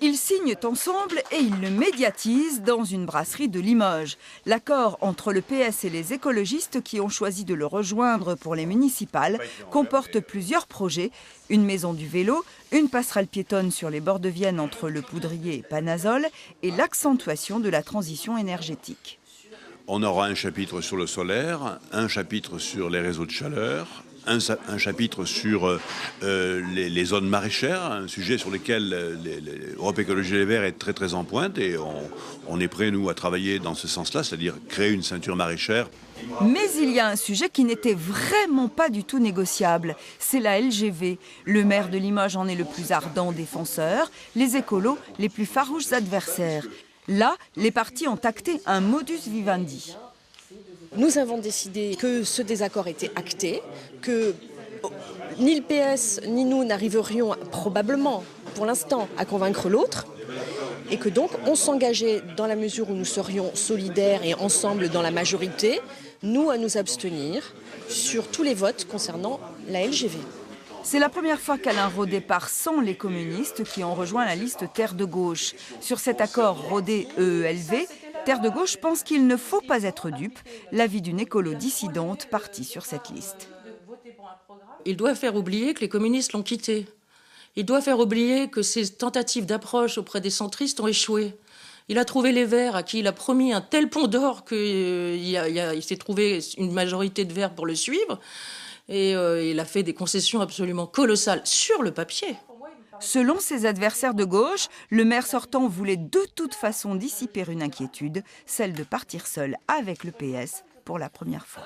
Ils signent ensemble et ils le médiatisent dans une brasserie de Limoges. L'accord entre le PS et les écologistes qui ont choisi de le rejoindre pour les municipales comporte plusieurs projets. Une maison du vélo, une passerelle piétonne sur les bords de Vienne entre le Poudrier et Panazol et l'accentuation de la transition énergétique. On aura un chapitre sur le solaire, un chapitre sur les réseaux de chaleur, un chapitre sur les zones maraîchères, un sujet sur lequel l'Europe Écologie Les Verts est très en pointe et on est prêt, nous, à travailler dans ce sens-là, c'est-à-dire créer une ceinture maraîchère. Mais il y a un sujet qui n'était vraiment pas du tout négociable, c'est la LGV. Le maire de Limoges en est le plus ardent défenseur, les écolos les plus farouches adversaires. Là, les partis ont acté un modus vivendi. Nous avons décidé que ce désaccord était acté, que ni le PS ni nous n'arriverions probablement, pour l'instant, à convaincre l'autre, et que donc on s'engageait dans la mesure où nous serions solidaires et ensemble dans la majorité, nous à nous abstenir sur tous les votes concernant la LGV. C'est la première fois qu'Alain Rodet part sans les communistes qui ont rejoint la liste Terre de Gauche. Sur cet accord Rodet-EELV, Terre de Gauche pense qu'il ne faut pas être dupe, l'avis d'une écolo dissidente partie sur cette liste. Il doit faire oublier que les communistes l'ont quitté. Il doit faire oublier que ses tentatives d'approche auprès des centristes ont échoué. Il a trouvé les Verts à qui il a promis un tel pont d'or qu'il s'est trouvé une majorité de Verts pour le suivre. Et il a fait des concessions absolument colossales sur le papier. Selon ses adversaires de gauche, le maire sortant voulait de toute façon dissiper une inquiétude, celle de partir seul avec le PS pour la première fois.